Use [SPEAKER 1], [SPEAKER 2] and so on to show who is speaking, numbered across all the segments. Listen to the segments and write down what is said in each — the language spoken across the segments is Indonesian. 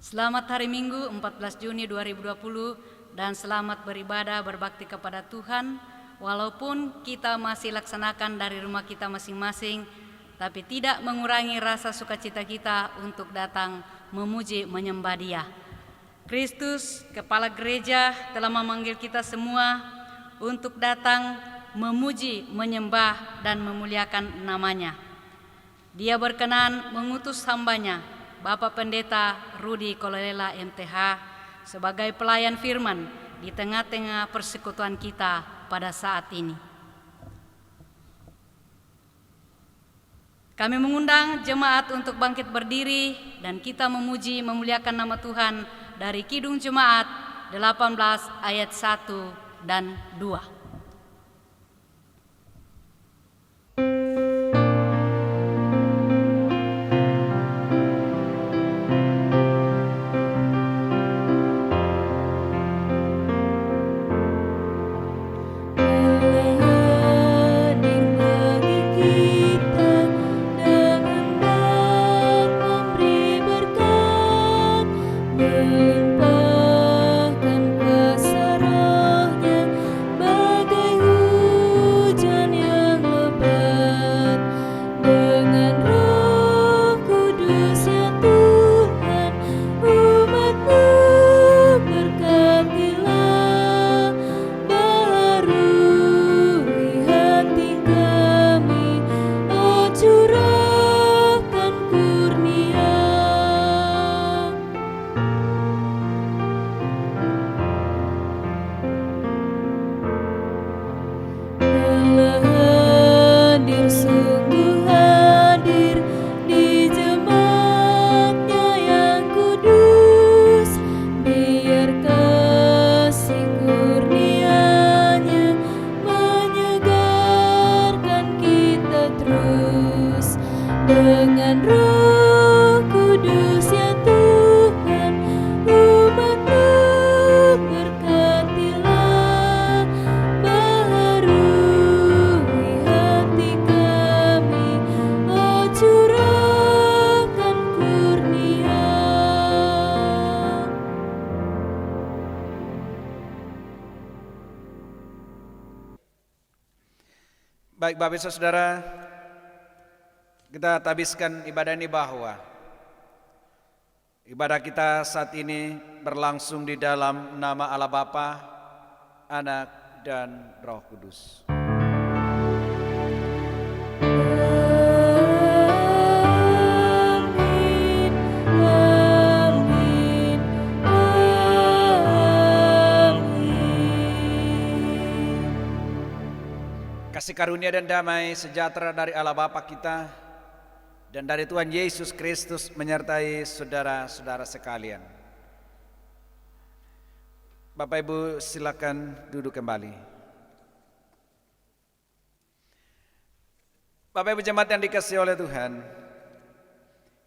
[SPEAKER 1] Selamat hari Minggu 14 Juni 2020 dan selamat beribadah berbakti kepada Tuhan. Walaupun kita masih laksanakan dari rumah kita masing-masing, tapi tidak mengurangi rasa sukacita kita untuk datang memuji menyembah Dia. Kristus, Kepala Gereja, telah memanggil kita semua untuk datang memuji, menyembah, dan memuliakan namanya. Dia berkenan mengutus hambanya, Bapak Pendeta Rudi Kololela MTH, sebagai pelayan firman di tengah-tengah persekutuan kita pada saat ini. Kami mengundang jemaat untuk bangkit berdiri dan kita memuji memuliakan nama Tuhan dari Kidung Jemaat 18 ayat 1 dan 2.
[SPEAKER 2] Baik Bapak Ibu Saudara, kita tabiskan ibadah ini bahwa ibadah kita saat ini berlangsung di dalam nama Allah Bapa, Anak, dan Roh Kudus. Kasih karunia dan damai sejahtera dari Allah Bapa kita dan dari Tuhan Yesus Kristus menyertai saudara-saudara sekalian. Bapak Ibu silakan duduk kembali. Bapak Ibu jemaat yang dikasihi oleh Tuhan,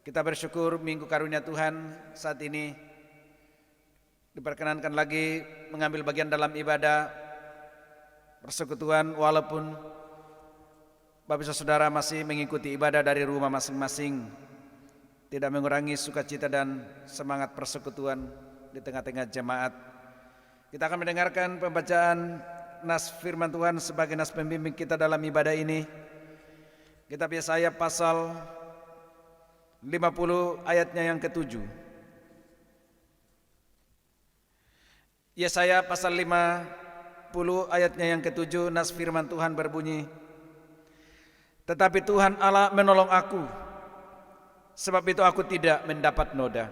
[SPEAKER 2] kita bersyukur minggu karunia Tuhan saat ini diperkenankan lagi mengambil bagian dalam ibadah persekutuan, walaupun Bapak Ibu Saudara masih mengikuti ibadah dari rumah masing-masing, tidak mengurangi sukacita dan semangat persekutuan di tengah-tengah jemaat. Kita akan mendengarkan pembacaan nas firman Tuhan sebagai nas pembimbing kita dalam ibadah ini. Kitab Yesaya pasal 50 ayatnya yang ke-7. Yesaya pasal 50 ayatnya yang ke-7, nas firman Tuhan berbunyi, tetapi Tuhan Allah menolong aku, sebab itu aku tidak mendapat noda.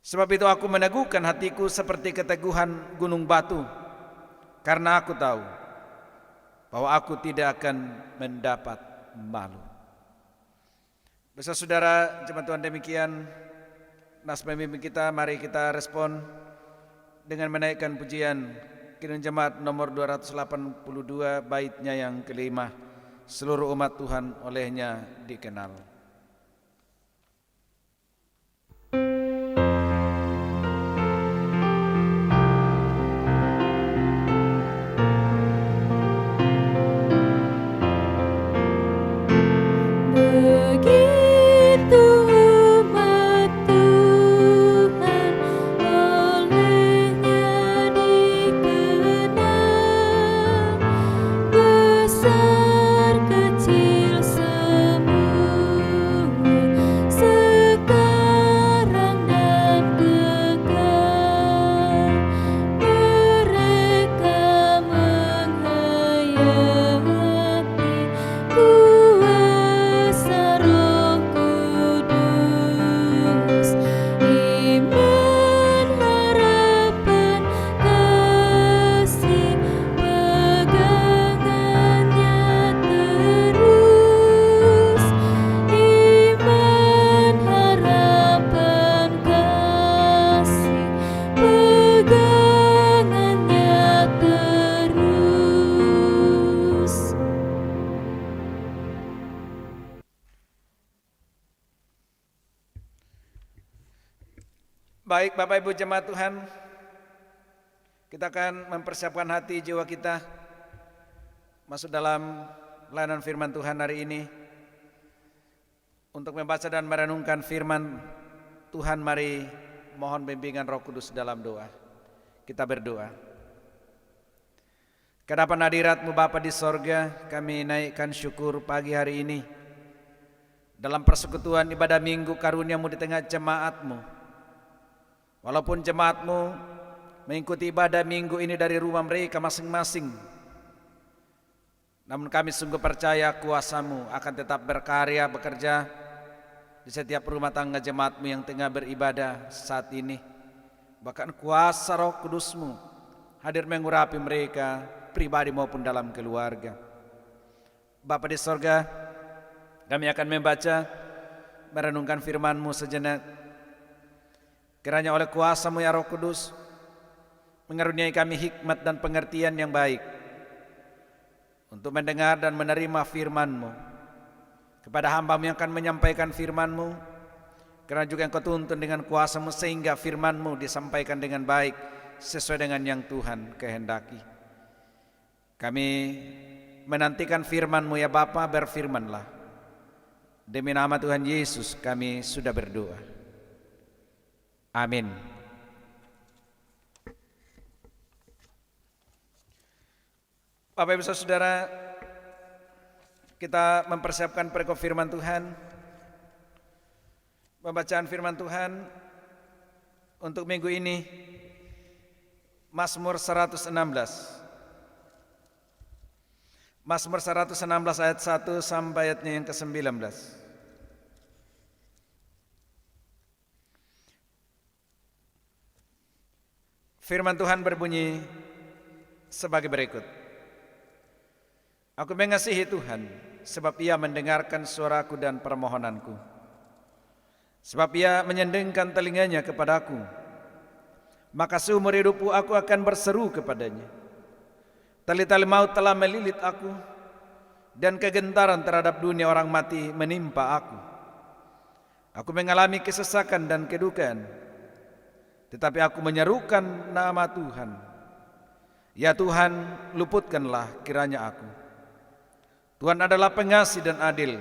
[SPEAKER 2] Sebab itu aku meneguhkan hatiku seperti keteguhan gunung batu, karena aku tahu bahwa aku tidak akan mendapat malu. Saudara jemaat Tuhan, demikian nas pembimbing kita. Mari kita respon dengan menaikkan pujian Kidung Jemaat nomor 282 baitnya yang kelima, seluruh umat Tuhan olehnya dikenal.
[SPEAKER 3] Begitu umat Tuhan
[SPEAKER 2] Baik Bapak Ibu jemaat Tuhan, kita akan mempersiapkan hati jiwa kita masuk dalam pelayanan firman Tuhan hari ini. Untuk membaca dan merenungkan firman Tuhan, mari mohon bimbingan Roh Kudus dalam doa. Kita berdoa. Kedapan hadirat-Mu Bapa di sorga, kami naikkan syukur pagi hari ini dalam persekutuan ibadah minggu karunia-Mu di tengah jemaat-Mu. Walaupun jemaat-Mu mengikuti ibadah minggu ini dari rumah mereka masing-masing, namun kami sungguh percaya kuasa-Mu akan tetap berkarya, bekerja di setiap rumah tangga jemaat-Mu yang tengah beribadah saat ini. Bahkan kuasa Roh Kudus-Mu hadir mengurapi mereka pribadi maupun dalam keluarga. Bapa di sorga, kami akan membaca, merenungkan firman-Mu sejenak. Kiranya oleh kuasa-Mu ya Roh Kudus, mengaruniai kami hikmat dan pengertian yang baik untuk mendengar dan menerima firman-Mu. Kepada hamba-Mu yang akan menyampaikan firman-Mu, karena juga Engkau tuntun dengan kuasa-Mu sehingga firman-Mu disampaikan dengan baik sesuai dengan yang Tuhan kehendaki. Kami menantikan firman-Mu ya Bapa, berfirmanlah. Demi nama Tuhan Yesus kami sudah berdoa. Amin. Bapak Ibu Saudara, kita mempersiapkan perikop firman Tuhan, pembacaan firman Tuhan untuk minggu ini, Mazmur 116. Mazmur 116 ayat 1 sampai ayatnya yang ke-19. Firman Tuhan berbunyi sebagai berikut. Aku mengasihi Tuhan, sebab Ia mendengarkan suaraku dan permohonanku. Sebab Ia menyendengkan telinganya kepadaku, maka seumur hidupku aku akan berseru kepadanya. Tali-tali maut telah melilit aku, dan kegentaran terhadap dunia orang mati menimpa aku. Aku mengalami kesesakan dan kedukaan, tetapi aku menyerukan nama Tuhan. Ya Tuhan, luputkanlah kiranya aku. Tuhan adalah pengasih dan adil,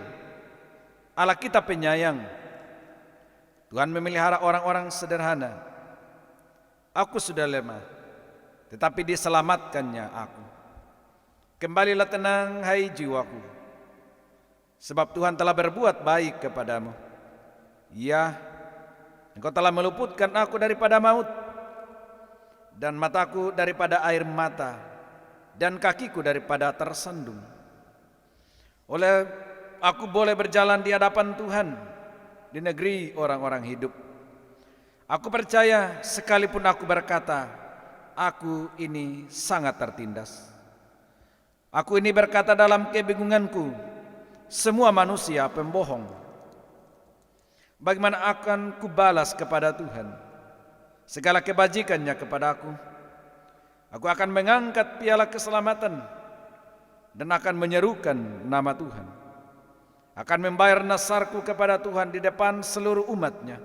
[SPEAKER 2] Allah kita penyayang. Tuhan memelihara orang-orang sederhana. Aku sudah lemah, tetapi diselamatkannya aku. Kembalilah tenang hai jiwaku, sebab Tuhan telah berbuat baik kepadamu. Ya, Engkau telah meluputkan aku daripada maut, dan mataku daripada air mata, dan kakiku daripada tersandung. Oleh aku boleh berjalan di hadapan Tuhan di negeri orang-orang hidup. Aku percaya sekalipun aku berkata, aku ini sangat tertindas. Aku ini berkata dalam kebingunganku, semua manusia pembohong. Bagaimana akan kubalas kepada Tuhan segala kebajikannya kepadaku? Aku akan mengangkat piala keselamatan dan akan menyerukan nama Tuhan. Akan membayar nasarku kepada Tuhan di depan seluruh umatnya.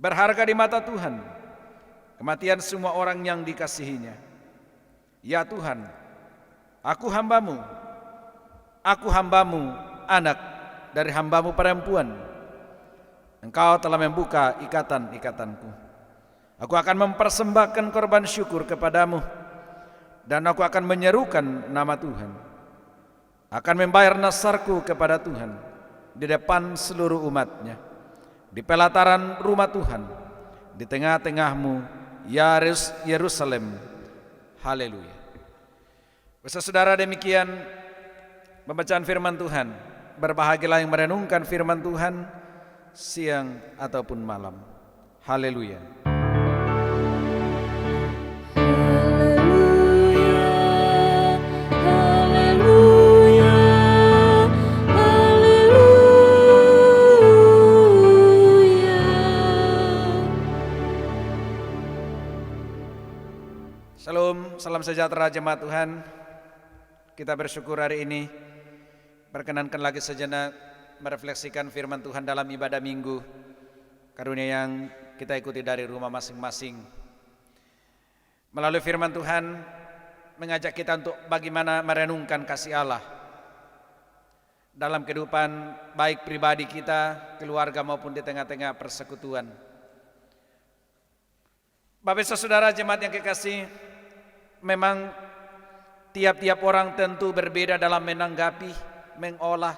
[SPEAKER 2] Berharga di mata Tuhan kematian semua orang yang dikasihinya. Ya Tuhan, aku hambamu, anak dari hambamu perempuan. Engkau telah membuka ikatan-ikatanku. Aku akan mempersembahkan korban syukur kepadamu, dan aku akan menyerukan nama Tuhan. Akan membayar nasarku kepada Tuhan di depan seluruh umatnya, di pelataran rumah Tuhan, di tengah-tengahmu, ya Yerusalem. Haleluya. Saudara, demikian pembacaan firman Tuhan. Berbahagialah yang merenungkan firman Tuhan siang ataupun malam. Haleluya. Shalom, salam sejahtera jemaat Tuhan. Kita bersyukur hari ini berkenankan lagi sejenak merefleksikan firman Tuhan dalam ibadah minggu. Karunia yang kita ikuti dari rumah masing-masing. Melalui firman Tuhan mengajak kita untuk bagaimana merenungkan kasih Allah dalam kehidupan baik pribadi kita, keluarga maupun di tengah-tengah persekutuan. Bapak Ibu Saudara jemaat yang kekasih, memang tiap-tiap orang tentu berbeda dalam menanggapi, mengolah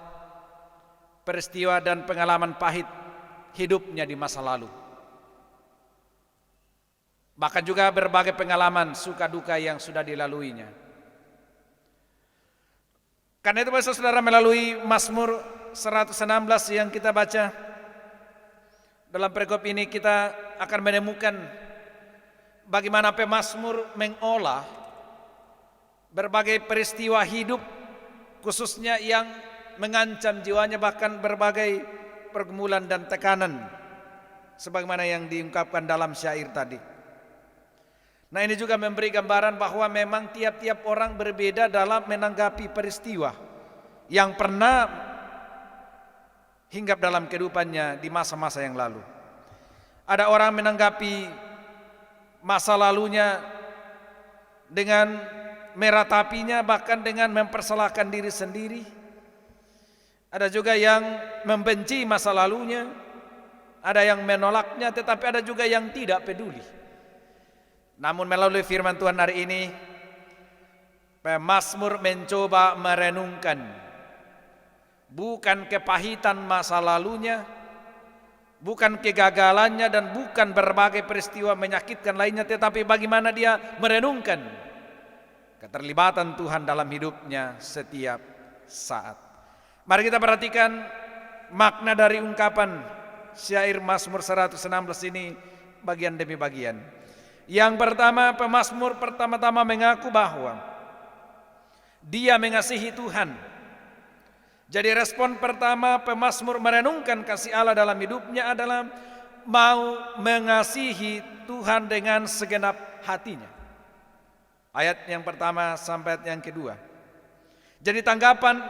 [SPEAKER 2] peristiwa dan pengalaman pahit hidupnya di masa lalu. Bahkan juga berbagai pengalaman suka duka yang sudah dilaluinya. Karena itu Bapak Saudara, melalui Mazmur 116 yang kita baca dalam perikop ini, kita akan menemukan bagaimana pemazmur mengolah berbagai peristiwa hidup, khususnya yang mengancam jiwanya, bahkan berbagai pergumulan dan tekanan, sebagaimana yang diungkapkan dalam syair tadi. Nah, ini juga memberi gambaran bahwa memang tiap-tiap orang berbeda dalam menanggapi peristiwa yang pernah hinggap dalam kehidupannya di masa-masa yang lalu. Ada orang menanggapi masa lalunya dengan meratapinya, bahkan dengan mempersalahkan diri sendiri. Ada juga yang membenci masa lalunya, ada yang menolaknya, tetapi ada juga yang tidak peduli. Namun melalui firman Tuhan hari ini, pemazmur mencoba merenungkan bukan kepahitan masa lalunya, bukan kegagalannya, dan bukan berbagai peristiwa menyakitkan lainnya, tetapi bagaimana dia merenungkan keterlibatan Tuhan dalam hidupnya setiap saat. Mari kita perhatikan makna dari ungkapan syair Mazmur 116 ini bagian demi bagian. Yang pertama, pemazmur pertama-tama mengaku bahwa dia mengasihi Tuhan. Jadi respon pertama pemazmur merenungkan kasih Allah dalam hidupnya adalah mau mengasihi Tuhan dengan segenap hatinya. Ayat yang pertama sampai ayat yang kedua. Jadi tanggapan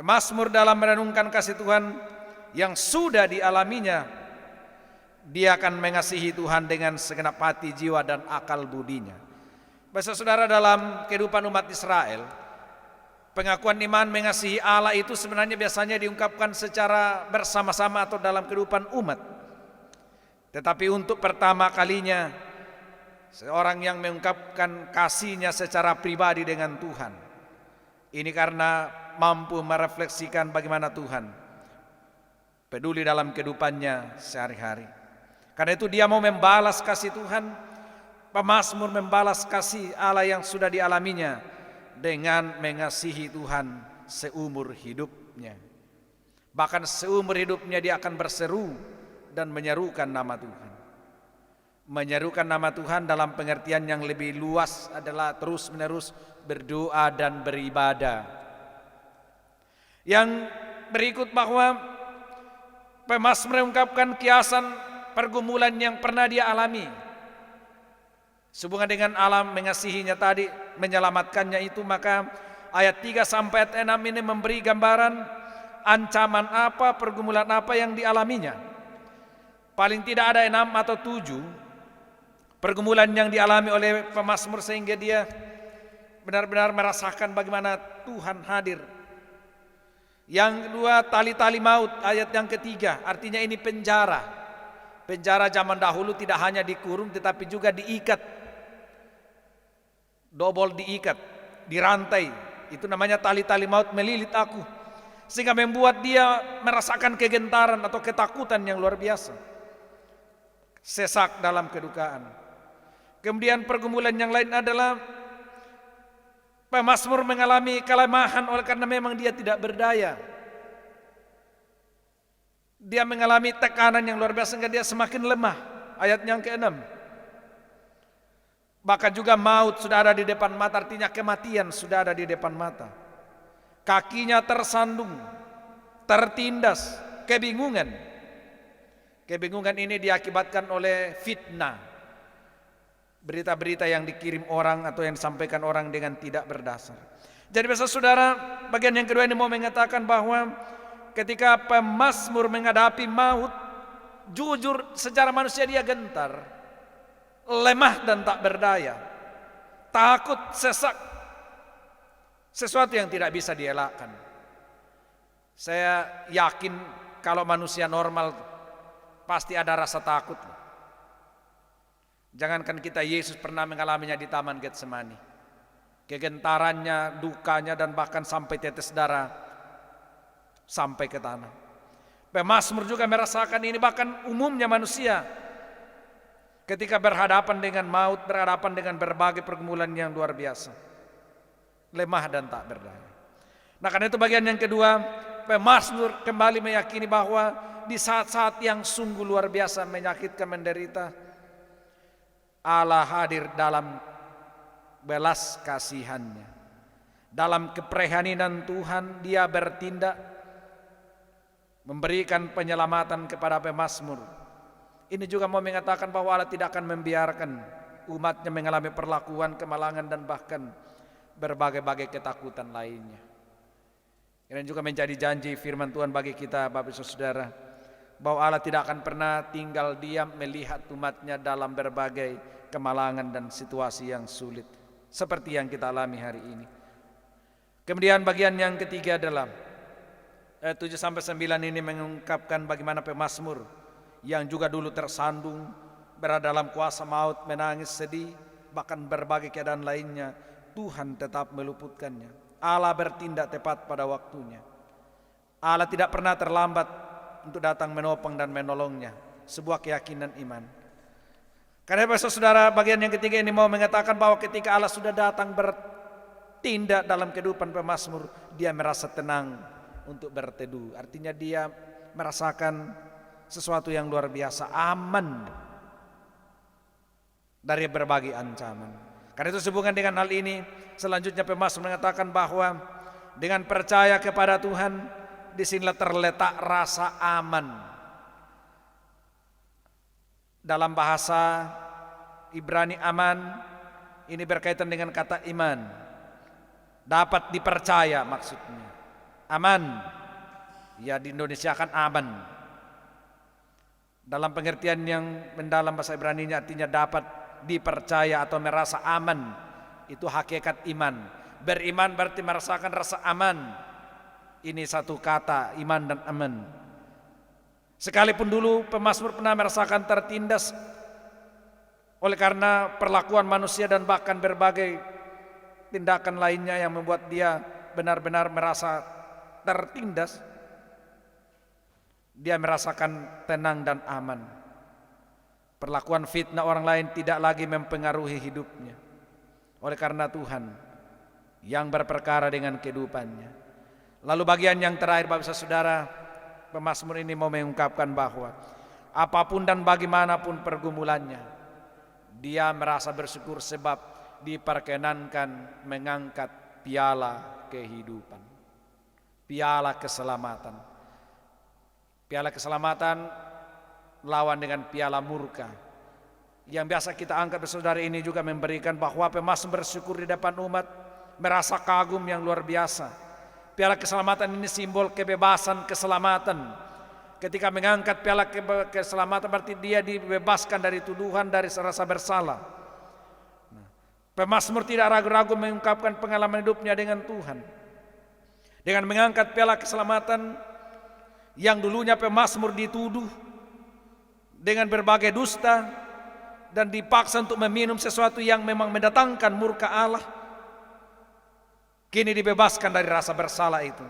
[SPEAKER 2] pemazmur dalam merenungkan kasih Tuhan yang sudah dialaminya, dia akan mengasihi Tuhan dengan segenap hati, jiwa, dan akal budinya. Bapak Saudara, dalam kehidupan umat Israel, pengakuan iman mengasihi Allah itu sebenarnya biasanya diungkapkan secara bersama-sama atau dalam kehidupan umat. Tetapi untuk pertama kalinya, seorang yang mengungkapkan kasihnya secara pribadi dengan Tuhan. Ini karena mampu merefleksikan bagaimana Tuhan peduli dalam kehidupannya sehari-hari. Karena itu dia mau membalas kasih Tuhan. Pemazmur membalas kasih Allah yang sudah dialaminya dengan mengasihi Tuhan seumur hidupnya. Bahkan seumur hidupnya dia akan berseru dan menyerukan nama Tuhan. Menyerukan nama Tuhan dalam pengertian yang lebih luas adalah terus-menerus berdoa dan beribadah. Yang berikut bahwa pemazmur mengungkapkan kiasan pergumulan yang pernah dia alami. Sehubungan dengan alam mengasihinya tadi, menyelamatkannya itu, maka ayat 3 sampai ayat 6 ini memberi gambaran ancaman apa, pergumulan apa yang dialaminya. Paling tidak ada 6 atau 7 pergumulan yang dialami oleh pemazmur sehingga dia benar-benar merasakan bagaimana Tuhan hadir. Yang kedua, tali-tali maut, ayat yang ketiga, artinya ini penjara. Penjara zaman dahulu tidak hanya dikurung tetapi juga diikat, double diikat, dirantai. Itu namanya tali-tali maut melilit aku, sehingga membuat dia merasakan kegentaran atau ketakutan yang luar biasa, sesak dalam kedukaan. Kemudian pergumulan yang lain adalah pemazmur mengalami kelemahan oleh karena memang dia tidak berdaya. Dia mengalami tekanan yang luar biasa sehingga dia semakin lemah. Ayat yang ke-6. Bahkan juga maut sudah ada di depan mata, artinya kematian sudah ada di depan mata. Kakinya tersandung, tertindas, kebingungan. Kebingungan ini diakibatkan oleh fitnah. Berita-berita yang dikirim orang atau yang disampaikan orang dengan tidak berdasar. Jadi saudara, bagian yang kedua ini mau mengatakan bahwa ketika pemazmur menghadapi maut, jujur secara manusia dia gentar, lemah dan tak berdaya, takut, sesak, sesuatu yang tidak bisa dielakkan. Saya yakin kalau manusia normal pasti ada rasa takut. Jangankan kita, Yesus pernah mengalaminya di Taman Getsemani. Kegentarannya, dukanya, dan bahkan sampai tetes darah sampai ke tanah. Pemazmur juga merasakan ini, bahkan umumnya manusia ketika berhadapan dengan maut, berhadapan dengan berbagai pergumulan yang luar biasa, lemah dan tak berdaya. Nah, karena itu bagian yang kedua, pemazmur kembali meyakini bahwa di saat-saat yang sungguh luar biasa, menyakitkan, menderita, Allah hadir dalam belas kasihannya. Dalam keprihatinan Tuhan dia bertindak, memberikan penyelamatan kepada pemazmur. Ini juga mau mengatakan bahwa Allah tidak akan membiarkan umatnya mengalami perlakuan, kemalangan, dan bahkan berbagai-bagai ketakutan lainnya. Ini juga menjadi janji firman Tuhan bagi kita, Bapak Ibu Saudara, bahwa Allah tidak akan pernah tinggal diam melihat umatnya dalam berbagai kemalangan dan situasi yang sulit seperti yang kita alami hari ini. Kemudian bagian yang ketiga adalah ayat 7-9 ini mengungkapkan bagaimana pemazmur yang juga dulu tersandung, berada dalam kuasa maut, menangis, sedih, bahkan berbagai keadaan lainnya, Tuhan tetap meluputkannya. Allah bertindak tepat pada waktunya. Allah tidak pernah terlambat untuk datang menopang dan menolongnya. Sebuah keyakinan iman. Karena itu saudara, bagian yang ketiga ini mau mengatakan bahwa ketika Allah sudah datang bertindak dalam kehidupan pemazmur, dia merasa tenang untuk berteduh. Artinya dia merasakan sesuatu yang luar biasa, aman dari berbagai ancaman. Karena itu sehubungan dengan hal ini, selanjutnya pemazmur mengatakan bahwa dengan percaya kepada Tuhan, disinilah terletak rasa aman. Dalam bahasa Ibrani aman ini berkaitan dengan kata iman. Dapat dipercaya maksudnya. Aman, ya di Indonesia kan aman. Dalam pengertian yang mendalam bahasa Ibrani-nya artinya dapat dipercaya atau merasa aman. Itu hakikat iman. Beriman berarti merasakan rasa aman. Ini satu kata, iman dan aman. Sekalipun dulu pemazmur pernah merasakan tertindas oleh karena perlakuan manusia dan bahkan berbagai tindakan lainnya yang membuat dia benar-benar merasa tertindas, dia merasakan tenang dan aman. Perlakuan fitnah orang lain tidak lagi mempengaruhi hidupnya. Oleh karena Tuhan yang berperkara dengan kehidupannya. Lalu bagian yang terakhir, Bapak Saudara, pemazmur ini mau mengungkapkan bahwa apapun dan bagaimanapun pergumulannya, dia merasa bersyukur sebab diperkenankan mengangkat piala kehidupan, piala keselamatan. Piala keselamatan lawan dengan piala murka. Yang biasa kita angkat, saudara, ini juga memberikan bahwa pemazmur bersyukur di depan umat, merasa kagum yang luar biasa. Piala keselamatan ini simbol kebebasan, keselamatan. Ketika mengangkat piala keselamatan berarti dia dibebaskan dari tuduhan, dari rasa bersalah. Pemazmur tidak ragu-ragu mengungkapkan pengalaman hidupnya dengan Tuhan. Dengan mengangkat piala keselamatan yang dulunya pemazmur dituduh dengan berbagai dusta dan dipaksa untuk meminum sesuatu yang memang mendatangkan murka Allah, kini dibebaskan dari rasa bersalah itu.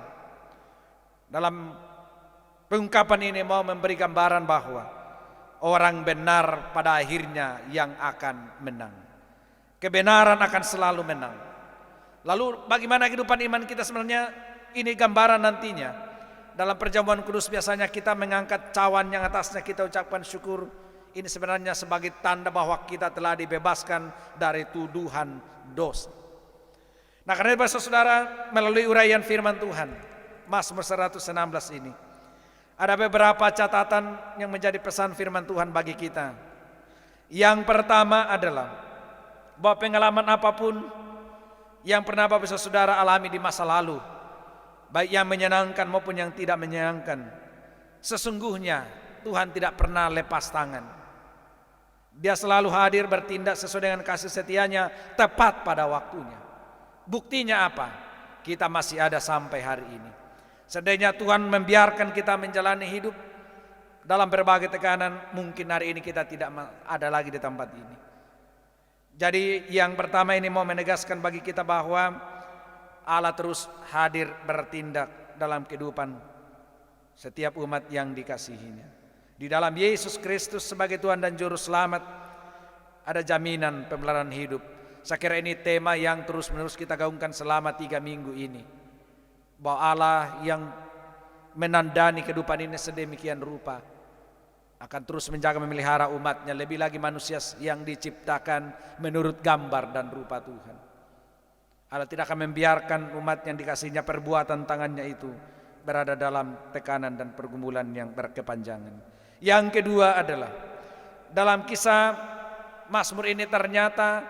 [SPEAKER 2] Dalam pengungkapan ini mau memberi gambaran bahwa orang benar pada akhirnya yang akan menang. Kebenaran akan selalu menang. Lalu bagaimana kehidupan iman kita sebenarnya? Ini gambaran nantinya. Dalam perjamuan kudus biasanya kita mengangkat cawan yang atasnya kita ucapkan syukur. Ini sebenarnya sebagai tanda bahwa kita telah dibebaskan dari tuduhan dosa. Nah, karena itu saudara, melalui uraian firman Tuhan Mazmur 116 ini ada beberapa catatan yang menjadi pesan firman Tuhan bagi kita. Yang pertama adalah bahwa pengalaman apapun yang pernah Bapak saudara alami di masa lalu, baik yang menyenangkan maupun yang tidak menyenangkan, sesungguhnya Tuhan tidak pernah lepas tangan. Dia selalu hadir bertindak sesuai dengan kasih setianya tepat pada waktunya. Buktinya apa? Kita masih ada sampai hari ini. Seandainya Tuhan membiarkan kita menjalani hidup dalam berbagai tekanan, mungkin hari ini kita tidak ada lagi di tempat ini. Jadi yang pertama ini mau menegaskan bagi kita bahwa Allah terus hadir bertindak dalam kehidupan setiap umat yang dikasihinya. Di dalam Yesus Kristus sebagai Tuhan dan Juru Selamat ada jaminan pemeliharaan hidup. Saya kira ini tema yang terus-menerus kita gaungkan selama 3 minggu ini. Bahwa Allah yang menandani kehidupan ini sedemikian rupa akan terus menjaga memelihara umatnya, lebih lagi manusia yang diciptakan menurut gambar dan rupa Tuhan. Allah tidak akan membiarkan umat yang dikasihnya perbuatan tangannya itu berada dalam tekanan dan pergumulan yang berkepanjangan. Yang kedua adalah dalam kisah Mazmur ini ternyata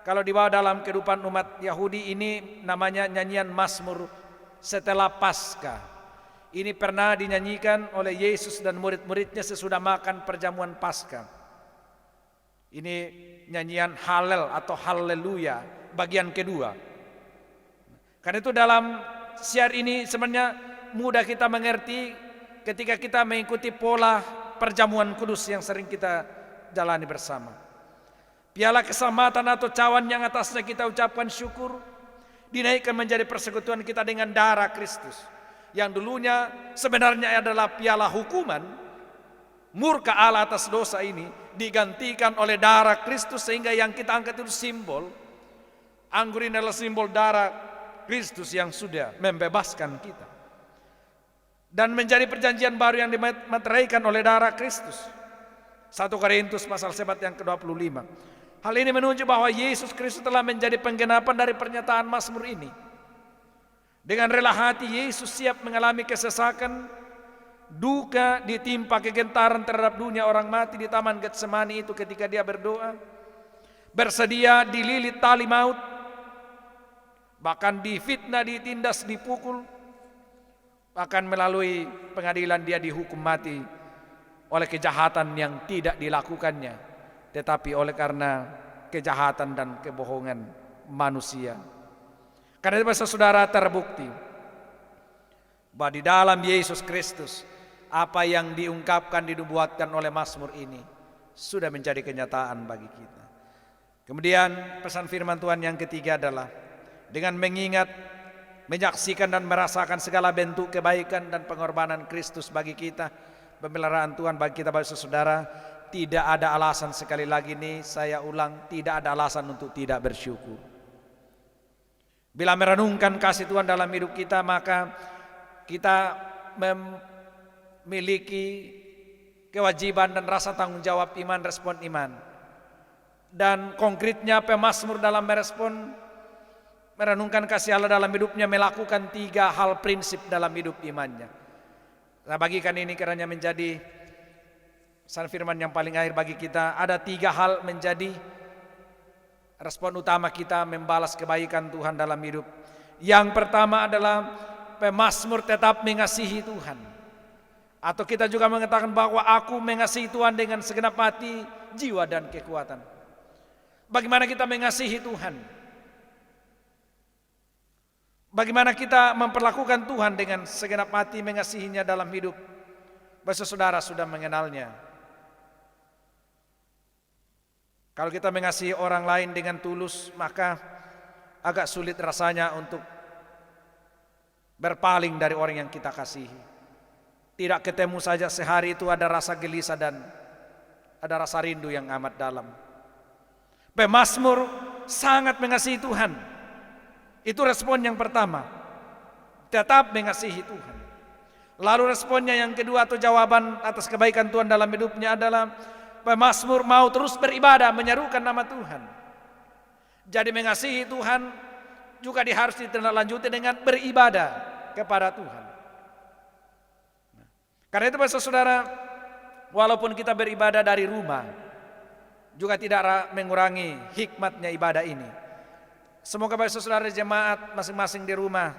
[SPEAKER 2] kalau dibawa dalam kehidupan umat Yahudi ini namanya nyanyian Mazmur setelah Paskah. Ini pernah dinyanyikan oleh Yesus dan murid-muridnya sesudah makan perjamuan Paskah. Ini nyanyian Halel atau Haleluya bagian kedua. Karena itu dalam syiar ini sebenarnya mudah kita mengerti ketika kita mengikuti pola perjamuan kudus yang sering kita jalani bersama. Piala keselamatan atau cawan yang atasnya kita ucapkan syukur dinaikkan menjadi persekutuan kita dengan darah Kristus, yang dulunya sebenarnya adalah piala hukuman, murka Allah atas dosa ini digantikan oleh darah Kristus, sehingga yang kita angkat itu simbol. Anggur ini adalah simbol darah Kristus yang sudah membebaskan kita dan menjadi perjanjian baru yang dimateraikan oleh darah Kristus. 1 Korintus pasal 7 yang ke-25. Hal ini menunjuk bahwa Yesus Kristus telah menjadi penggenapan dari pernyataan Mazmur ini. Dengan rela hati Yesus siap mengalami kesesakan, duka, ditimpa kegentaran terhadap dunia orang mati di Taman Getsemani itu ketika dia berdoa. Bersedia dililit tali maut, bahkan difitnah, ditindas, dipukul. Bahkan melalui pengadilan dia dihukum mati oleh kejahatan yang tidak dilakukannya, tetapi oleh karena kejahatan dan kebohongan manusia. Karena itu saudara, terbukti bahwa di dalam Yesus Kristus apa yang diungkapkan, dinubuatkan oleh Mazmur ini sudah menjadi kenyataan bagi kita. Kemudian pesan firman Tuhan yang ketiga adalah dengan mengingat, menyaksikan dan merasakan segala bentuk kebaikan dan pengorbanan Kristus bagi kita, pemeliharaan Tuhan bagi kita, bagi saudara, tidak ada alasan, sekali lagi nih saya ulang, tidak ada alasan untuk tidak bersyukur. Bila merenungkan kasih Tuhan dalam hidup kita, maka kita memiliki kewajiban dan rasa tanggung jawab iman, respon iman. Dan konkretnya pemazmur dalam merespon, merenungkan kasih Allah dalam hidupnya, melakukan 3 hal prinsip dalam hidup imannya. Saya bagikan ini kiranya menjadi pesan firman yang paling akhir bagi kita. Ada 3 hal menjadi respon utama kita membalas kebaikan Tuhan dalam hidup. Yang pertama adalah pemazmur tetap mengasihi Tuhan. Atau kita juga mengatakan bahwa aku mengasihi Tuhan dengan segenap hati, jiwa dan kekuatan. Bagaimana kita mengasihi Tuhan? Bagaimana kita memperlakukan Tuhan dengan segenap hati, mengasihinya dalam hidup? Bahwa saudara sudah mengenalnya. Kalau kita mengasihi orang lain dengan tulus, maka agak sulit rasanya untuk berpaling dari orang yang kita kasihi. Tidak ketemu saja sehari itu ada rasa gelisah dan ada rasa rindu yang amat dalam. Pemazmur sangat mengasihi Tuhan. Itu respon yang pertama, tetap mengasihi Tuhan. Lalu responnya yang kedua atau jawaban atas kebaikan Tuhan dalam hidupnya adalah pemazmur mau terus beribadah, menyerukan nama Tuhan. Jadi mengasihi Tuhan juga harus ditindaklanjuti dengan beribadah kepada Tuhan. Karena itu saudara, walaupun kita beribadah dari rumah, juga tidak mengurangi hikmatnya ibadah ini. Semoga bagi saudara jemaat masing-masing di rumah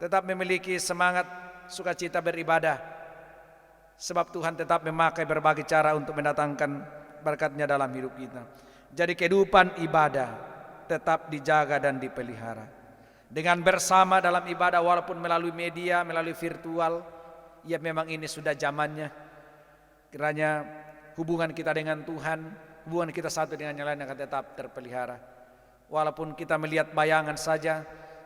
[SPEAKER 2] tetap memiliki semangat sukacita beribadah sebab Tuhan tetap memakai berbagai cara untuk mendatangkan berkat-Nya dalam hidup kita. Jadi kehidupan ibadah tetap dijaga dan dipelihara. Dengan bersama dalam ibadah walaupun melalui media, melalui virtual, ya memang ini sudah zamannya. Kiranya hubungan kita dengan Tuhan, hubungan kita satu dengan yang lain akan tetap terpelihara. Walaupun kita melihat bayangan saja,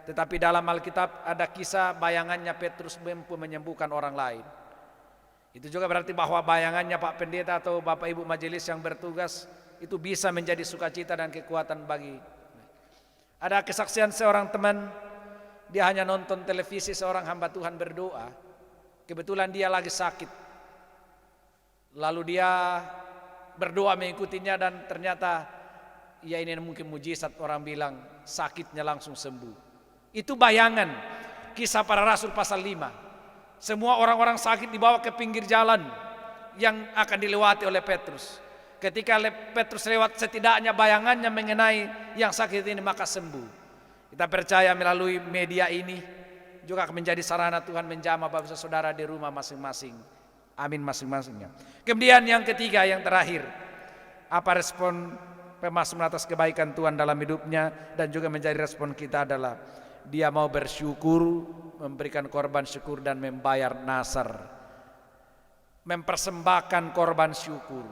[SPEAKER 2] tetapi dalam Alkitab ada kisah bayangannya Petrus mampu menyembuhkan orang lain. Itu juga berarti bahwa bayangannya Pak Pendeta atau Bapak Ibu Majelis yang bertugas itu bisa menjadi sukacita dan kekuatan bagi. Ada kesaksian seorang teman, dia hanya nonton televisi seorang hamba Tuhan berdoa. Kebetulan dia lagi sakit. Lalu dia berdoa mengikutinya dan ternyata ya ini mungkin mujizat, orang bilang sakitnya langsung sembuh. Itu bayangan Kisah Para Rasul pasal 5. Semua orang-orang sakit dibawa ke pinggir jalan yang akan dilewati oleh Petrus. Ketika Petrus lewat, setidaknya bayangannya mengenai yang sakit ini maka sembuh. Kita percaya melalui media ini juga akan menjadi sarana Tuhan menjamah Bapak Saudara di rumah masing-masing. Amin masing-masingnya. Kemudian yang ketiga, yang terakhir, apa respon pemazmur atas kebaikan Tuhan dalam hidupnya dan juga menjadi respon kita adalah dia mau bersyukur, memberikan korban syukur dan membayar nasar, mempersembahkan korban syukur.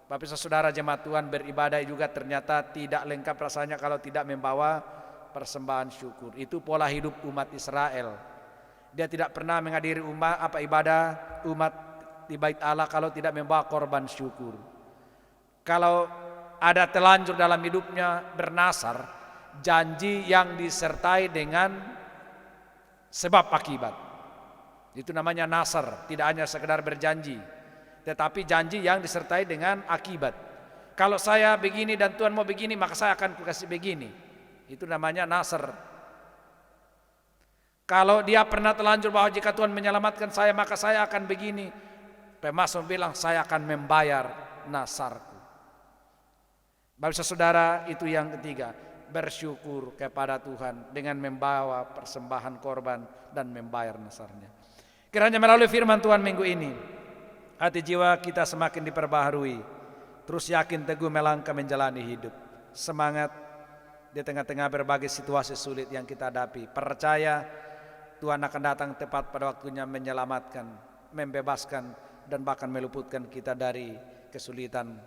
[SPEAKER 2] Bapak Saudara jemaat Tuhan, beribadah juga ternyata tidak lengkap rasanya kalau tidak membawa persembahan syukur. Itu pola hidup umat Israel. Dia tidak pernah menghadiri ibadah umat di Bait Allah kalau tidak membawa korban syukur. Kalau ada telanjur dalam hidupnya bernasar, janji yang disertai dengan sebab akibat. Itu namanya nasar, tidak hanya sekedar berjanji, tetapi janji yang disertai dengan akibat. Kalau saya begini dan Tuhan mau begini, maka saya akan kasih begini. Itu namanya nasar. Kalau dia pernah telanjur bahwa jika Tuhan menyelamatkan saya, maka saya akan begini. Pemazmur bilang saya akan membayar nasarku. Bapak Saudara, itu yang ketiga, bersyukur kepada Tuhan dengan membawa persembahan korban dan membayar nasarnya. Kiranya melalui firman Tuhan minggu ini, hati jiwa kita semakin diperbaharui, terus yakin teguh melangkah menjalani hidup. Semangat di tengah-tengah berbagai situasi sulit yang kita hadapi. Percaya Tuhan akan datang tepat pada waktunya menyelamatkan, membebaskan, dan bahkan meluputkan kita dari kesulitan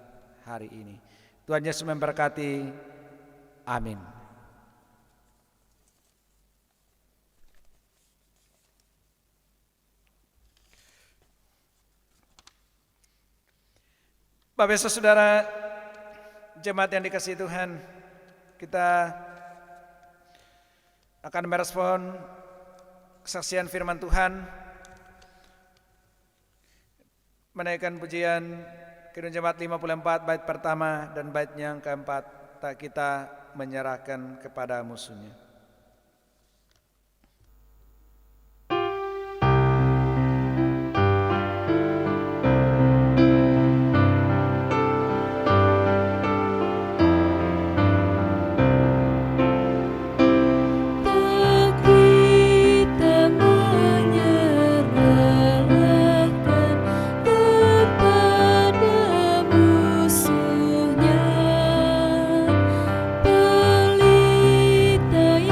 [SPEAKER 2] hari ini. Tuhan Yesus memberkati. Amin. Bapak Ibu Saudara jemaat yang dikasihi Tuhan, kita akan merespon kesaksian firman Tuhan, menaikkan pujian Kidung Jemaat 54 bait pertama dan bait yang keempat, tak kita menyerahkan kepada musuhnya.
[SPEAKER 3] Pelita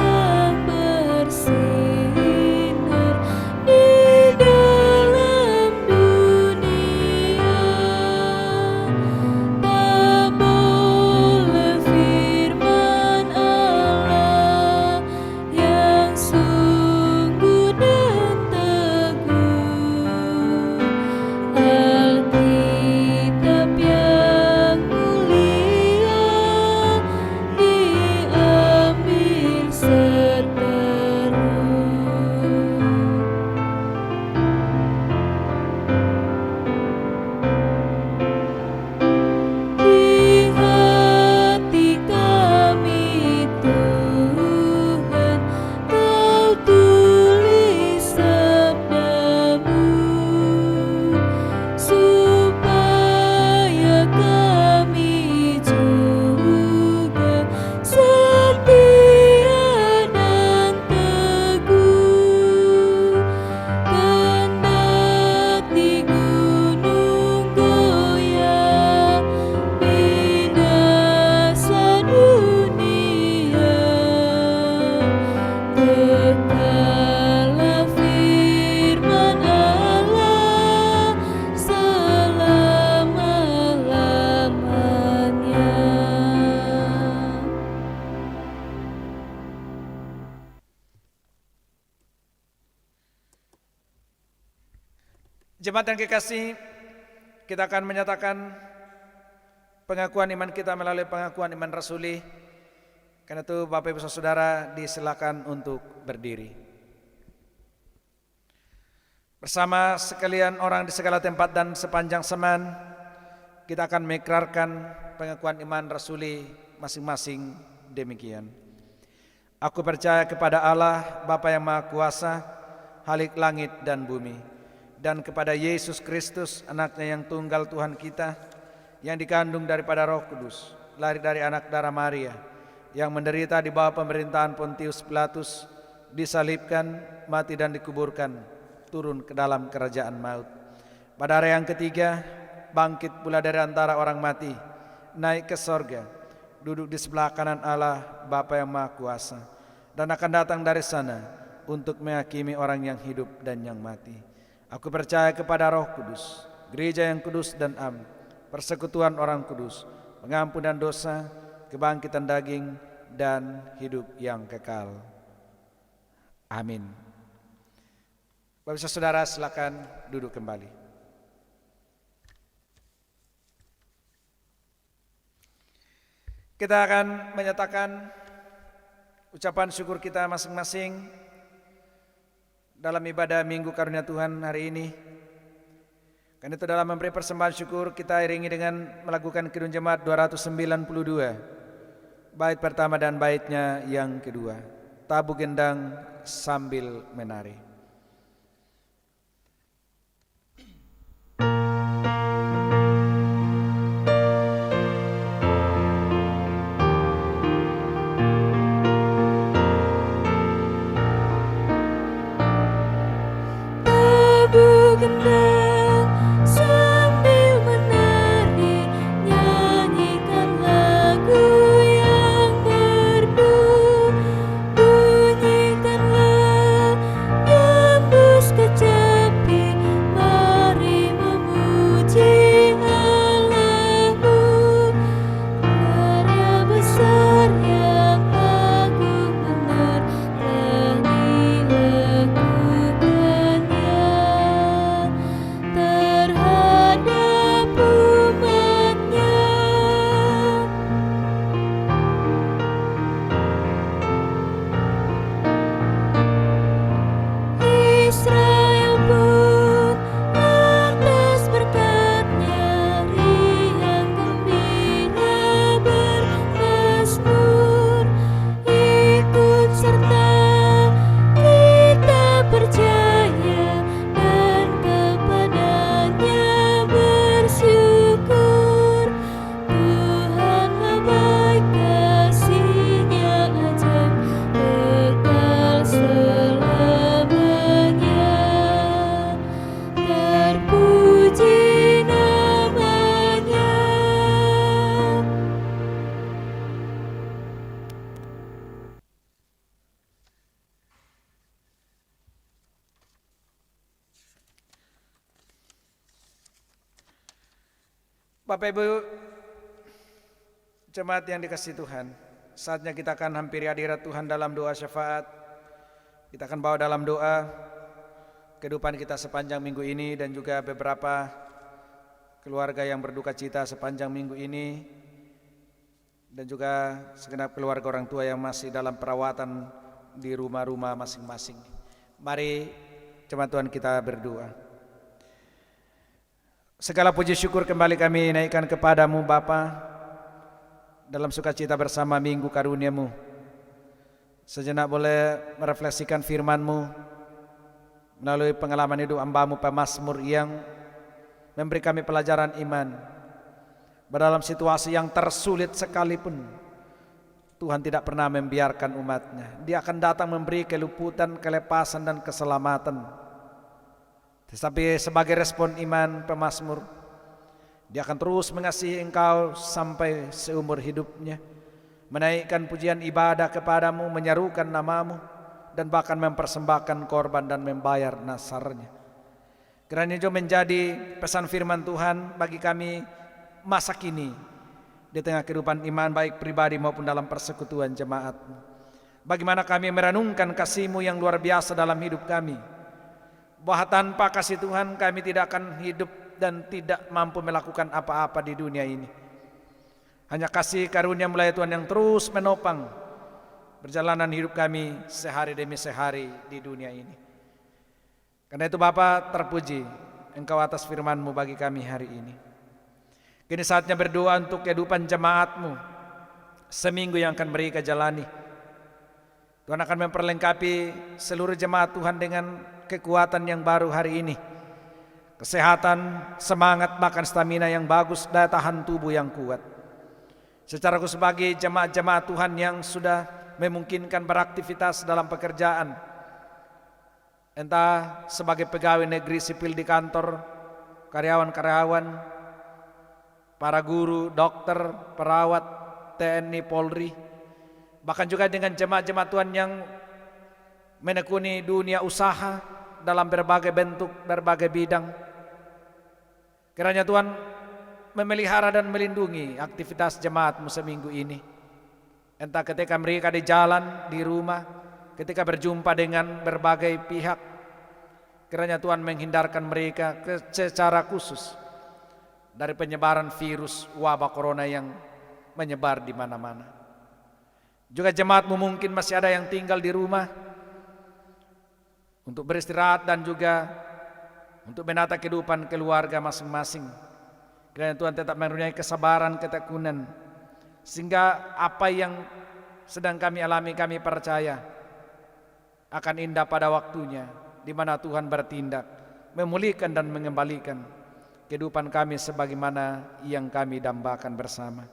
[SPEAKER 2] Jemaat yang kekasih, kita akan menyatakan pengakuan iman kita melalui pengakuan iman rasuli. Karena itu Bapak Ibu Saudara disilakan untuk berdiri. Bersama sekalian orang di segala tempat dan sepanjang zaman, kita akan mengikrarkan pengakuan iman rasuli masing-masing demikian. Aku percaya kepada Allah, Bapa yang Maha Kuasa, Khalik langit dan bumi, dan kepada Yesus Kristus, anaknya yang tunggal Tuhan kita, yang dikandung daripada Roh Kudus, lahir dari anak darah Maria, yang menderita di bawah pemerintahan Pontius Pilatus, disalibkan, mati dan dikuburkan, turun ke dalam kerajaan maut. Pada hari yang ketiga, bangkit pula dari antara orang mati, naik ke sorga, duduk di sebelah kanan Allah, Bapa yang Maha Kuasa, dan akan datang dari sana untuk menghakimi orang yang hidup dan yang mati. Aku percaya kepada Roh Kudus, gereja yang kudus dan am, persekutuan orang kudus, pengampunan dosa, kebangkitan daging, dan hidup yang kekal. Amin. Bapak Ibu Saudara, silakan duduk kembali. Kita akan menyatakan ucapan syukur kita masing-masing dalam ibadah Minggu Karunia Tuhan hari ini. Karena itu dalam memberi persembahan syukur kita iringi dengan melakukan Kidung Jemaat 292, bait pertama dan baitnya yang kedua. Tabuh gendang sambil menari.
[SPEAKER 3] Tabuh gendang sambil menari, nyanyikan lagu yang merdu, bunyikanlah gembus kecapi, mari memuji Allahmu. Karya besar yang agung benar telah dilakukannya terhadap umatnya. Israel pun atas berkat-Nya riang gembira bermazmur, ikut serta kita percaya dan kepada-Nya bersyukur. Tuhanlah baik, kasih-Nya ajaib, kekal selamanya. Terpuji namanya.
[SPEAKER 2] Bapak Ibu jemaat yang dikasihi Tuhan, saatnya kita akan hampiri hadirat Tuhan dalam doa syafaat. Kita akan bawa dalam doa kehidupan kita sepanjang minggu ini dan juga beberapa keluarga yang berduka cita sepanjang minggu ini, dan juga segenap keluarga orang tua yang masih dalam perawatan di rumah-rumah masing-masing. Mari jemaat Tuhan kita berdoa. Segala puji syukur kembali kami naikkan kepadamu Bapa, dalam sukacita bersama Minggu Karunia-Mu. Sejenak boleh merefleksikan firman-Mu melalui pengalaman hidup hamba-Mu pemazmur yang memberi kami pelajaran iman. Dalam situasi yang tersulit sekalipun, Tuhan tidak pernah membiarkan umat-Nya. Dia akan datang memberi keluputan, kelepasan dan keselamatan. Tetapi sebagai respon iman pemazmur, dia akan terus mengasihi Engkau sampai seumur hidupnya, menaikkan pujian ibadah kepadamu, menyerukan namamu, dan bahkan mempersembahkan korban dan membayar nasarnya. Kiranya itu menjadi pesan firman Tuhan bagi kami masa kini, di tengah kehidupan iman baik pribadi maupun dalam persekutuan jemaat-Mu. Bagaimana kami merenungkan kasih-Mu yang luar biasa dalam hidup kami, bahwa tanpa kasih Tuhan kami tidak akan hidup dan tidak mampu melakukan apa-apa di dunia ini. Hanya kasih karunia melalui Tuhan yang terus menopang perjalanan hidup kami sehari demi sehari di dunia ini. Karena itu Bapa, terpuji Engkau atas firman-Mu bagi kami hari ini. Kini saatnya berdoa untuk kehidupan jemaat-Mu seminggu yang akan mereka jalani. Tuhan akan memperlengkapi seluruh jemaat Tuhan dengan kekuatan yang baru hari ini. Kesehatan, semangat, bahkan stamina yang bagus, daya tahan tubuh yang kuat. Secara khusus bagi jemaat-jemaat Tuhan yang sudah memungkinkan beraktivitas dalam pekerjaan, entah sebagai pegawai negeri sipil di kantor, karyawan-karyawan, para guru, dokter, perawat, TNI, Polri, bahkan juga dengan jemaat-jemaat Tuhan yang menekuni dunia usaha dalam berbagai bentuk, berbagai bidang. Kiranya Tuhan memelihara dan melindungi aktivitas jemaat-Mu seminggu ini. Entah ketika mereka di jalan, di rumah, ketika berjumpa dengan berbagai pihak, kiranya Tuhan menghindarkan mereka secara khusus dari penyebaran virus wabah corona yang menyebar di mana-mana. Juga jemaat-Mu mungkin masih ada yang tinggal di rumah untuk beristirahat dan juga untuk menata kehidupan keluarga masing-masing. Kiranya Tuhan tetap mengaruniai kesabaran, ketekunan, sehingga apa yang sedang kami alami, kami percaya akan indah pada waktunya, di mana Tuhan bertindak memulihkan dan mengembalikan kehidupan kami sebagaimana yang kami dambakan bersama.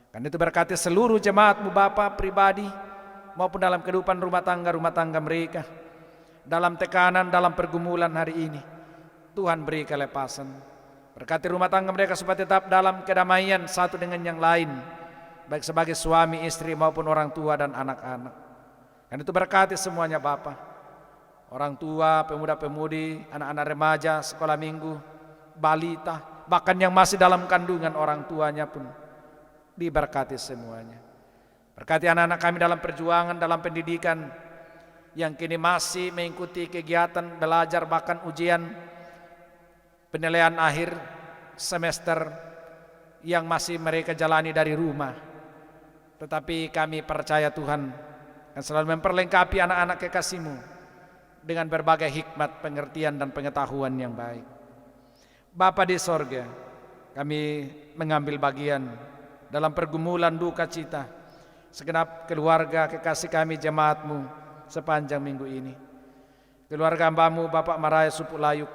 [SPEAKER 2] Karena itu berkati seluruh jemaat-Mu Bapa pribadi maupun dalam kehidupan rumah tangga mereka, dalam tekanan, dalam pergumulan hari ini, Tuhan beri kelepasan. Berkati rumah tangga mereka supaya tetap dalam kedamaian satu dengan yang lain, baik sebagai suami, istri maupun orang tua dan anak-anak. Dan itu berkati semuanya Bapa, orang tua, pemuda-pemudi, anak-anak remaja, sekolah minggu, balita, bahkan yang masih dalam kandungan orang tuanya pun diberkati semuanya. Berkati anak-anak kami dalam perjuangan, dalam pendidikan, yang kini masih mengikuti kegiatan belajar bahkan ujian penilaian akhir semester yang masih mereka jalani dari rumah. Tetapi kami percaya Tuhan akan selalu memperlengkapi anak-anak kekasih-Mu dengan berbagai hikmat, pengertian dan pengetahuan yang baik. Bapa di sorga, kami mengambil bagian dalam pergumulan duka cita segenap keluarga kekasih kami jemaat-Mu sepanjang minggu ini. Keluarga hamba-Mu Bapak Maraya Supulayuk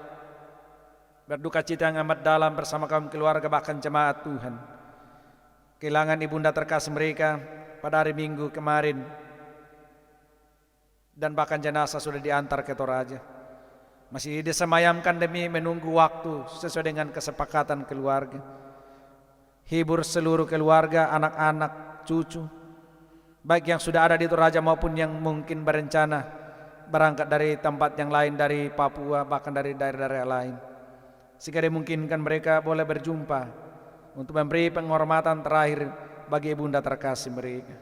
[SPEAKER 2] berduka cita yang amat dalam bersama kaum keluarga bahkan jemaat Tuhan. Kehilangan ibunda terkasih mereka pada hari Minggu kemarin, dan bahkan jenazah sudah diantar ke Toraja. Masih disemayamkan demi menunggu waktu sesuai dengan kesepakatan keluarga. Hibur seluruh keluarga, anak-anak, cucu, baik yang sudah ada di Toraja maupun yang mungkin berencana berangkat dari tempat yang lain, dari Papua bahkan dari daerah-daerah lain, sehingga dimungkinkan mereka boleh berjumpa untuk memberi penghormatan terakhir bagi ibunda terkasih mereka.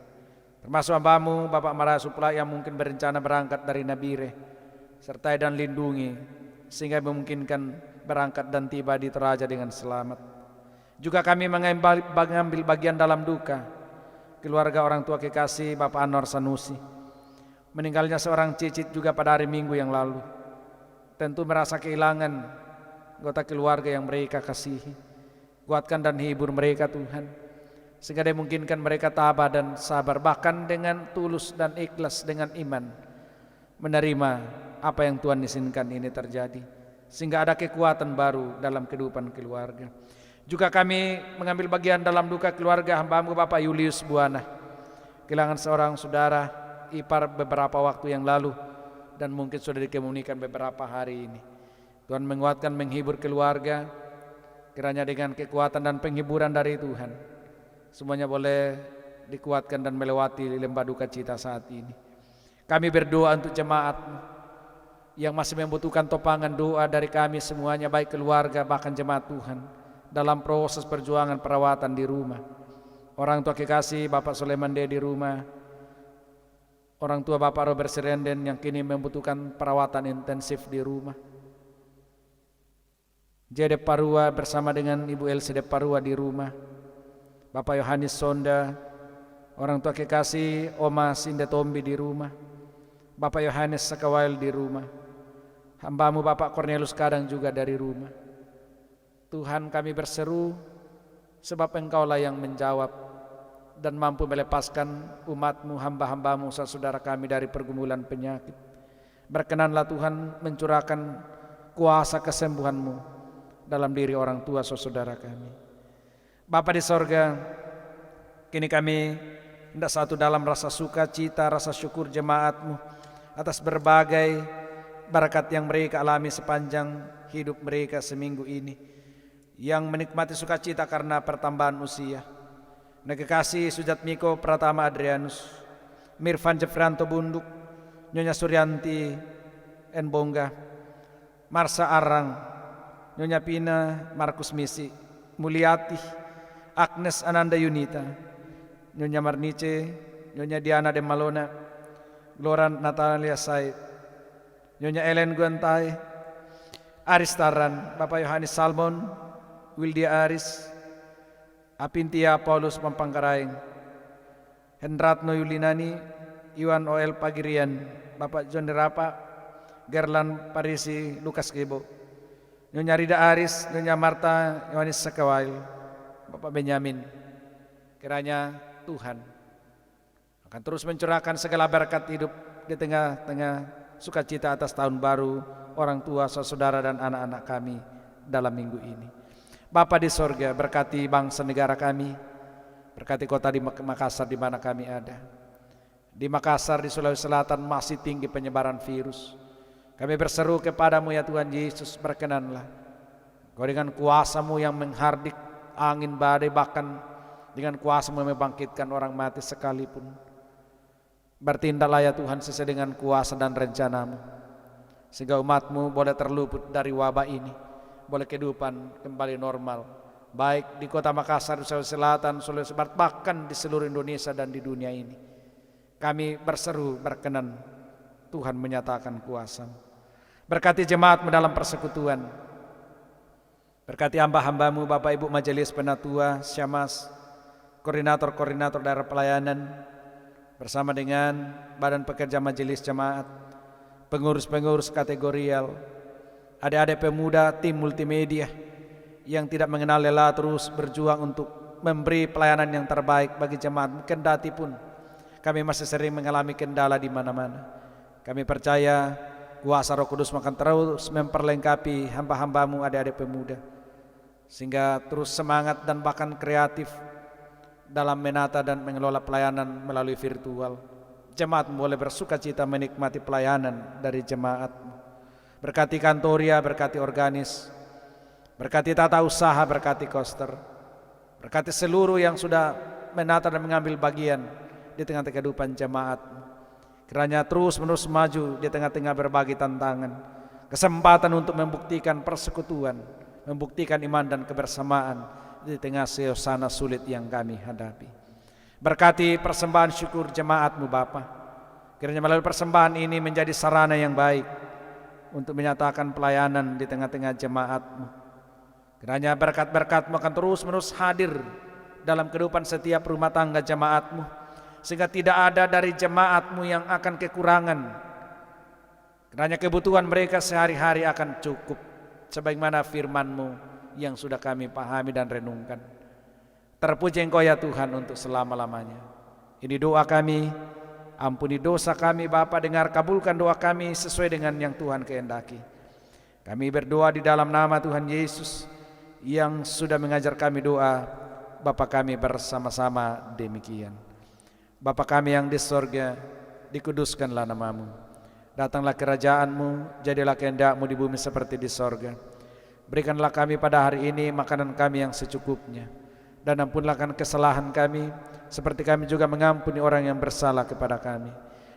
[SPEAKER 2] Termasuk hamba-Mu Bapak Maraya Supulayuk yang mungkin berencana berangkat dari Nabire, sertai dan lindungi sehingga memungkinkan berangkat dan tiba di Toraja dengan selamat. Juga kami mengambil bagian dalam duka keluarga orang tua kekasih Bapak Anwar Sanusi, meninggalnya seorang cicit juga pada hari Minggu yang lalu. Tentu merasa kehilangan anggota keluarga yang mereka kasihi. Kuatkan dan hibur mereka Tuhan, sehingga dimungkinkan mereka tabah dan sabar, bahkan dengan tulus dan ikhlas dengan iman menerima apa yang Tuhan izinkan ini terjadi, sehingga ada kekuatan baru dalam kehidupan keluarga. Juga kami mengambil bagian dalam duka keluarga hamba-Mu Bapak Julius Buana, kehilangan seorang saudara ipar beberapa waktu yang lalu dan mungkin sudah dikemunikan beberapa hari ini. Tuhan menguatkan, menghibur keluarga, kiranya dengan kekuatan dan penghiburan dari Tuhan semuanya boleh dikuatkan dan melewati lembah duka cita saat ini. Kami berdoa untuk jemaat yang masih membutuhkan topangan doa dari kami semuanya, baik keluarga bahkan jemaat Tuhan dalam proses perjuangan perawatan di rumah. Orang tua kekasih Bapak Sulaiman D di rumah, orang tua Bapak Robert Sirenden yang kini membutuhkan perawatan intensif di rumah, Jede Parua bersama dengan Ibu Else de Parua di rumah, Bapak Yohanes Sonda, orang tua kekasih Oma Sinda Tombi di rumah, Bapak Yohanes Sakawail di rumah, hambamu Bapak Cornelius Kadang juga dari rumah. Tuhan, kami berseru sebab Engkaulah yang menjawab dan mampu melepaskan umat-Mu, hamba-hambamu, saudara kami dari pergumulan penyakit. Berkenanlah Tuhan mencurahkan kuasa kesembuhan-Mu dalam diri orang tua saudara kami. Bapa di sorga, kini kami hendak satu dalam rasa sukacita, rasa syukur jemaat-Mu atas berbagai berkat yang mereka alami sepanjang hidup mereka seminggu ini, yang menikmati sukacita karena pertambahan usia. Kekasih Sujat Miko Pratama Adrianus, Mirvan Jefranto Bunduk, Nyonya Suryanti Enbongga, Marsa Arang, Nyonya Pina Markus Misi, Mulyati, Agnes Ananda Yunita, Nyonya Marnice, Nyonya Diana de Malona, Gloran Natalia Said, Nyonya Ellen Guantai, Aris Taran, Bapak Yohanes Salmon, Wildia Aris, Apintia Paulus Pampangkaraing, Hendratno Yulinani, Iwan OL Pagirian, Bapak John Derapa, Gerlan Parisi Lukas Kebo, Nyonya Rida Aris, Nyonya Marta Yohanes Sakawail, Bapak Benyamin. Kiranya Tuhan akan terus mencurahkan segala berkat hidup di tengah-tengah sukacita atas tahun baru orang tua, saudara dan anak-anak kami dalam minggu ini. Bapa di sorga, berkati bangsa negara kami, berkati kota di Makassar di mana kami ada. Di Makassar di Sulawesi Selatan masih tinggi penyebaran virus. Kami berseru kepadamu ya Tuhan Yesus, berkenanlah Kau dengan kuasa-Mu yang menghardik angin badai, bahkan dengan kuasa-Mu membangkitkan orang mati sekalipun. Bertindaklah ya Tuhan sesuai dengan kuasa dan rencana-Mu, sehingga umat-Mu boleh terluput dari wabah ini, boleh kehidupan kembali normal, baik di kota Makassar, di Sulawesi Selatan, Sulawesi Barat, bahkan di seluruh Indonesia dan di dunia ini. Kami berseru, berkenan Tuhan menyatakan kuasa-Mu. Berkati jemaat-Mu dalam persekutuan, berkati hamba-hamba-Mu, Bapak Ibu Majelis Penatua, Syamas, koordinator-koordinator daerah pelayanan, bersama dengan Badan Pekerja Majelis Jemaat, pengurus-pengurus kategorial, adik-adik pemuda tim multimedia yang tidak mengenal lelah terus berjuang untuk memberi pelayanan yang terbaik bagi jemaat, kendati pun kami masih sering mengalami kendala di mana-mana. Kami percaya kuasa Roh Kudus akan terus memperlengkapi hamba-hamba-Mu, adik-adik pemuda, sehingga terus semangat dan bahkan kreatif dalam menata dan mengelola pelayanan melalui virtual. Jemaat boleh bersukacita menikmati pelayanan dari jemaat-Mu. Berkati kantoria, berkati organis, berkati tata usaha, berkati koster, berkati seluruh yang sudah menata dan mengambil bagian di tengah-tengah kehidupan jemaat-Mu. Kiranya terus menerus maju di tengah-tengah berbagai tantangan, kesempatan untuk membuktikan persekutuan, membuktikan iman dan kebersamaan di tengah suasana sulit yang kami hadapi. Berkati persembahan syukur jemaat-Mu Bapa, kiranya melalui persembahan ini menjadi sarana yang baik untuk menyatakan pelayanan di tengah-tengah jemaat-Mu. Kiranya berkat-berkat-Mu akan terus menerus hadir dalam kehidupan setiap rumah tangga jemaat-Mu, sehingga tidak ada dari jemaat-Mu yang akan kekurangan. Kiranya kebutuhan mereka sehari-hari akan cukup, sebagaimana firman-Mu yang sudah kami pahami dan renungkan. Terpuji Engkau ya Tuhan untuk selama-lamanya. Ini doa kami, ampuni dosa kami Bapa, dengar kabulkan doa kami sesuai dengan yang Tuhan kehendaki. Kami berdoa di dalam nama Tuhan Yesus yang sudah mengajar kami doa. Bapa kami bersama-sama demikian. Bapa kami yang di sorga, dikuduskanlah nama-Mu. Datanglah kerajaan-Mu, jadilah kehendak-Mu di bumi seperti di sorga. Berikanlah kami pada hari ini makanan kami yang secukupnya, dan ampunlah kesalahan kami, seperti kami juga mengampuni orang yang bersalah kepada kami.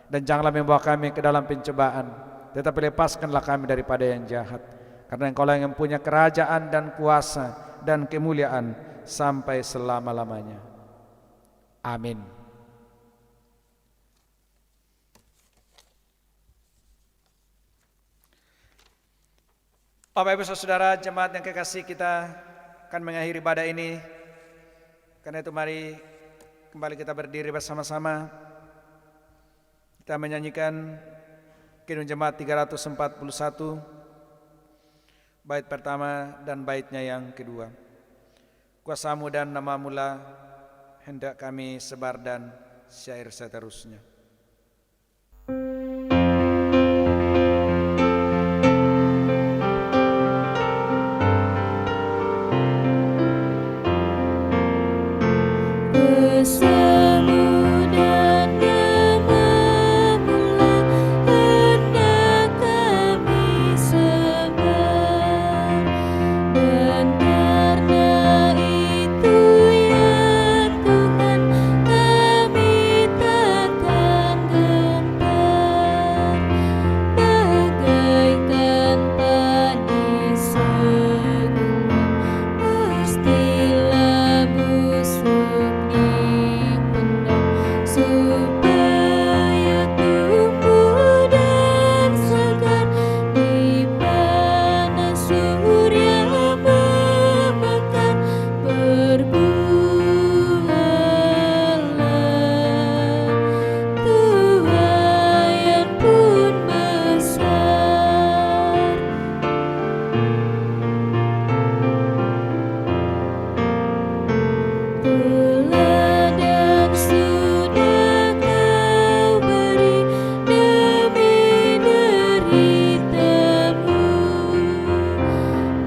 [SPEAKER 2] Dan janganlah membawa kami ke dalam pencobaan, tetapi lepaskanlah kami daripada yang jahat. Karena Engkaulah yang punya kerajaan dan kuasa dan kemuliaan sampai selama-lamanya. Amin. Bapak Ibu Saudara jemaat yang kekasih, kita akan mengakhiri ibadah ini. Karena itu mari kembali kita berdiri bersama-sama. Kita menyanyikan Kidung Jemaat 341, bait pertama dan baitnya yang kedua. Kuasamu dan namamu lah hendak kami sebar dan syair seterusnya.
[SPEAKER 3] Kuasamu dan namamu lah hendak kami sebar, dan karena itu ya Tuhan kami takkan gentar, bagaikan padi segunung pastilah busuk dipendam, supaya tumbuh dan segar di panas surya membakar. Berbuahlah, tuaian pun besar. Teladan sudah kau beri demi deritamu,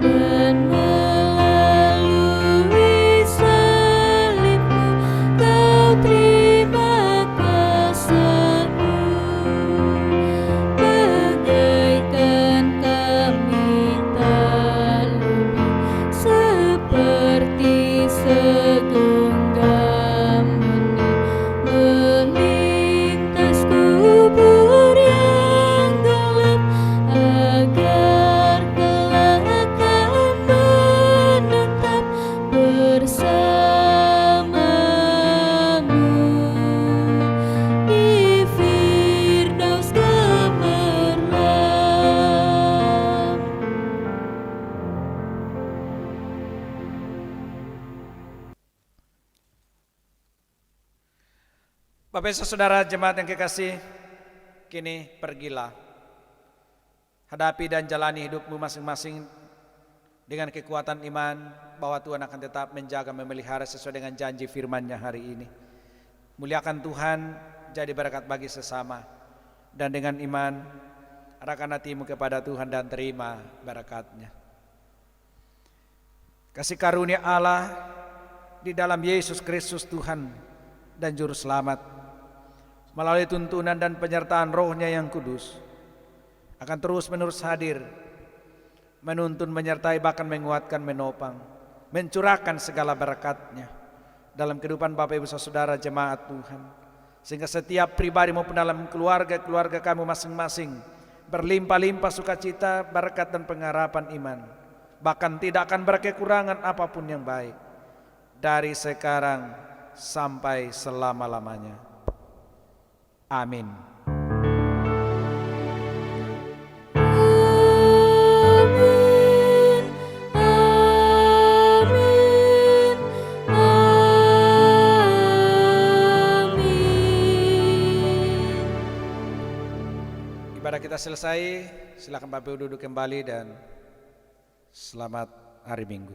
[SPEAKER 3] dan melalui salibmu kau terima kasihmu, bagaikan kami tak lebih seperti segenggam benih melintas kubur yang gelap, agar kelak akan menetap bersamamu di Firdaus gemerlap.
[SPEAKER 2] Bapak Ibu Saudara jemaat yang kekasih, kini pergilah, hadapi dan jalani hidupmu masing-masing dengan kekuatan iman bahwa Tuhan akan tetap menjaga memelihara sesuai dengan janji firman-Nya hari ini. Muliakan Tuhan, jadi berkat bagi sesama, dan dengan iman arahkan hatimu kepada Tuhan dan terima berkat-Nya. Kasih karunia Allah di dalam Yesus Kristus Tuhan dan Juru Selamat, melalui tuntunan dan penyertaan Roh-Nya yang kudus, akan terus-menerus hadir, menuntun, menyertai, bahkan menguatkan, menopang, mencurahkan segala berkat-Nya dalam kehidupan Bapak Ibu Saudara jemaat Tuhan, sehingga setiap pribadi maupun dalam keluarga kamu masing-masing berlimpah-limpah sukacita, berkat dan pengharapan iman, bahkan tidak akan berkekurangan apapun yang baik dari sekarang sampai selama-lamanya. Amin.
[SPEAKER 3] Amin, amin, amin.
[SPEAKER 2] Ibadah kita selesai, silakan Bapak Ibu duduk kembali dan selamat hari Minggu.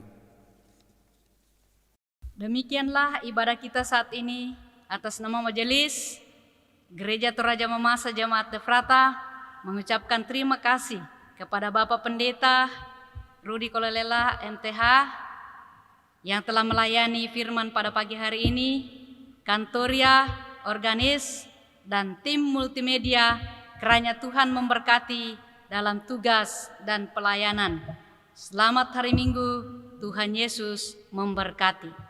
[SPEAKER 1] Demikianlah ibadah kita saat ini. Atas nama majelis Gereja Toraja Mamasa Jemaat Efrata mengucapkan terima kasih kepada Bapak Pendeta Rudi Kolelela MTH yang telah melayani firman pada pagi hari ini, Kantoria, organis, dan tim multimedia. Kiranya Tuhan memberkati dalam tugas dan pelayanan. Selamat hari Minggu, Tuhan Yesus memberkati.